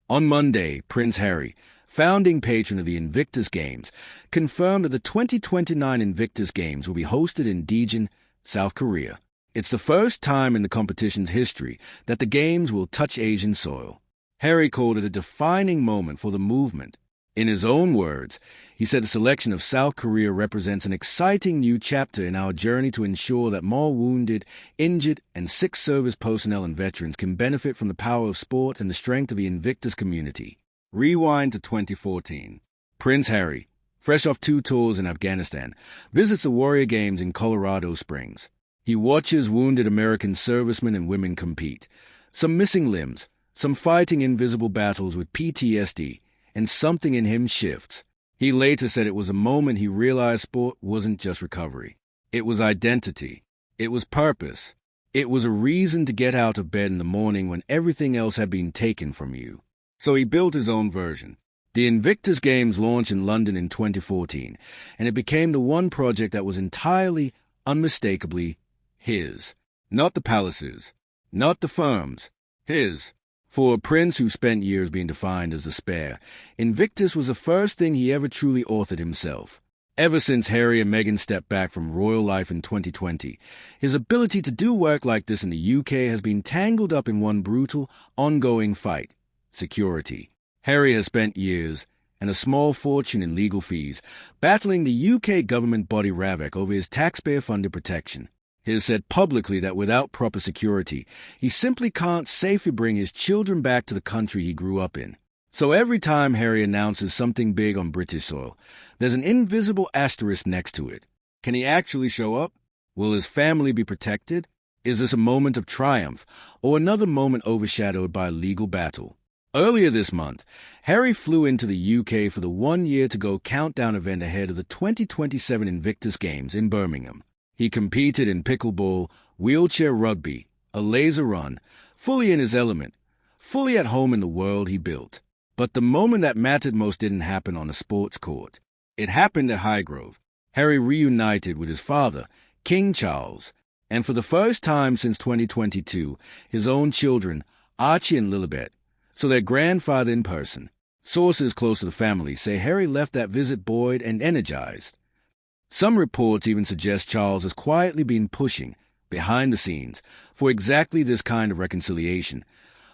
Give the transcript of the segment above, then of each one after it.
On Monday, Prince Harry, founding patron of the Invictus Games, confirmed that the 2029 Invictus Games will be hosted in Daejeon, South Korea. It's the first time in the competition's history that the Games will touch Asian soil. Harry called it a defining moment for the movement. In his own words, he said the selection of South Korea represents an exciting new chapter in our journey to ensure that more wounded, injured, and sick service personnel and veterans can benefit from the power of sport and the strength of the Invictus community. Rewind to 2014. Prince Harry, fresh off 2 tours in Afghanistan, visits the Warrior Games in Colorado Springs. He watches wounded American servicemen and women compete. Some missing limbs, some fighting invisible battles with PTSD, and something in him shifts. He later said it was a moment he realized sport wasn't just recovery. It was identity. It was purpose. It was a reason to get out of bed in the morning when everything else had been taken from you. So he built his own version. The Invictus Games launched in London in 2014, and it became the one project that was entirely, unmistakably, his. Not the palace's, not the firm's, his. For a prince who spent years being defined as a spare, Invictus was the first thing he ever truly authored himself. Ever since Harry and Meghan stepped back from royal life in 2020, his ability to do work like this in the UK has been tangled up in one brutal, ongoing fight: security. Harry has spent years, and a small fortune in legal fees, battling the UK government body RAVEC over his taxpayer-funded protection. He has said publicly that without proper security, he simply can't safely bring his children back to the country he grew up in. So every time Harry announces something big on British soil, there's an invisible asterisk next to it. Can he actually show up? Will his family be protected? Is this a moment of triumph, or another moment overshadowed by a legal battle? Earlier this month, Harry flew into the UK for the one-year-to-go countdown event ahead of the 2027 Invictus Games in Birmingham. He competed in pickleball, wheelchair rugby, a laser run, fully in his element, fully at home in the world he built. But the moment that mattered most didn't happen on a sports court. It happened at Highgrove. Harry reunited with his father, King Charles, and for the first time since 2022, his own children, Archie and Lilibet, saw their grandfather in person. Sources close to the family say Harry left that visit buoyed and energized. Some reports even suggest Charles has quietly been pushing, behind the scenes, for exactly this kind of reconciliation,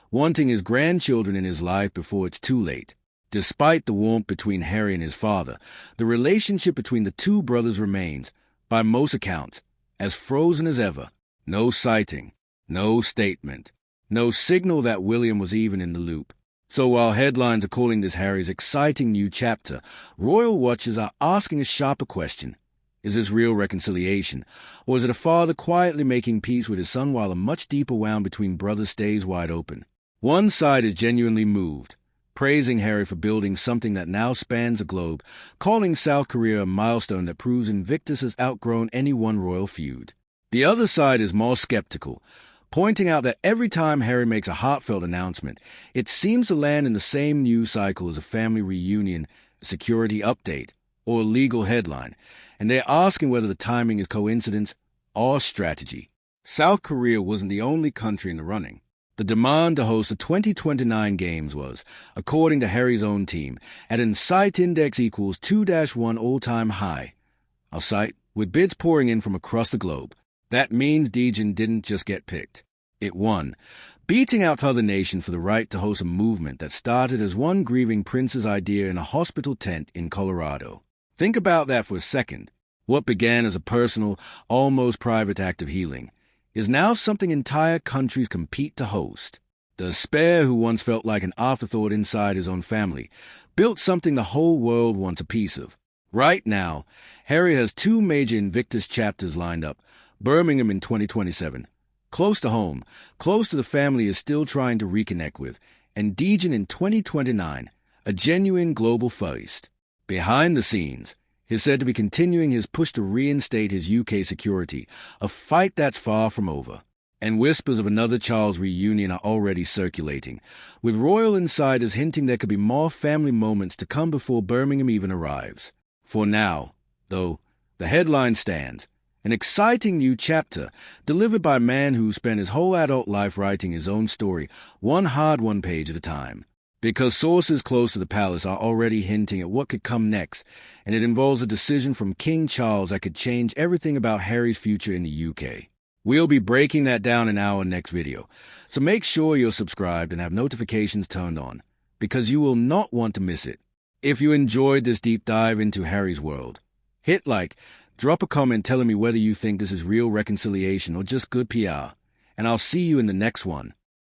wanting his grandchildren in his life before it's too late. Despite the warmth between Harry and his father, the relationship between the two brothers remains, by most accounts, as frozen as ever. No sighting, no statement, no signal that William was even in the loop. So while headlines are calling this Harry's exciting new chapter, royal watchers are asking a sharper question. Is this real reconciliation, or is it a father quietly making peace with his son while a much deeper wound between brothers stays wide open? One side is genuinely moved, praising Harry for building something that now spans the globe, calling South Korea a milestone that proves Invictus has outgrown any one royal feud. The other side is more skeptical, pointing out that every time Harry makes a heartfelt announcement, it seems to land in the same news cycle as a family reunion, a security update, or a legal headline, and they're asking whether the timing is coincidence or strategy. South Korea wasn't the only country in the running. The demand to host the 2029 Games was, according to Harry's own team, at an Insight Index equals 2-1 all-time high. I'll cite, with bids pouring in from across the globe. That means Daejeon didn't just get picked. It won, beating out other nations for the right to host a movement that started as one grieving prince's idea in a hospital tent in Colorado. Think about that for a second. What began as a personal, almost private act of healing is now something entire countries compete to host. The spare who once felt like an afterthought inside his own family built something the whole world wants a piece of. Right now, Harry has 2 major Invictus chapters lined up, Birmingham in 2027. Close to home, close to the family is still trying to reconnect with, and Daejeon in 2029, a genuine global feast. Behind the scenes, he's said to be continuing his push to reinstate his UK security, a fight that's far from over. And whispers of another Charles reunion are already circulating, with royal insiders hinting there could be more family moments to come before Birmingham even arrives. For now, though, the headline stands. An exciting new chapter, delivered by a man who spent his whole adult life writing his own story, one hard-won page at a time. because sources close to the palace are already hinting at what could come next, and it involves a decision from King Charles that could change everything about Harry's future in the UK. We'll be breaking that down in our next video, so make sure you're subscribed and have notifications turned on, because you will not want to miss it. If you enjoyed this deep dive into Harry's world, hit like, drop a comment telling me whether you think this is real reconciliation or just good PR, and I'll see you in the next one.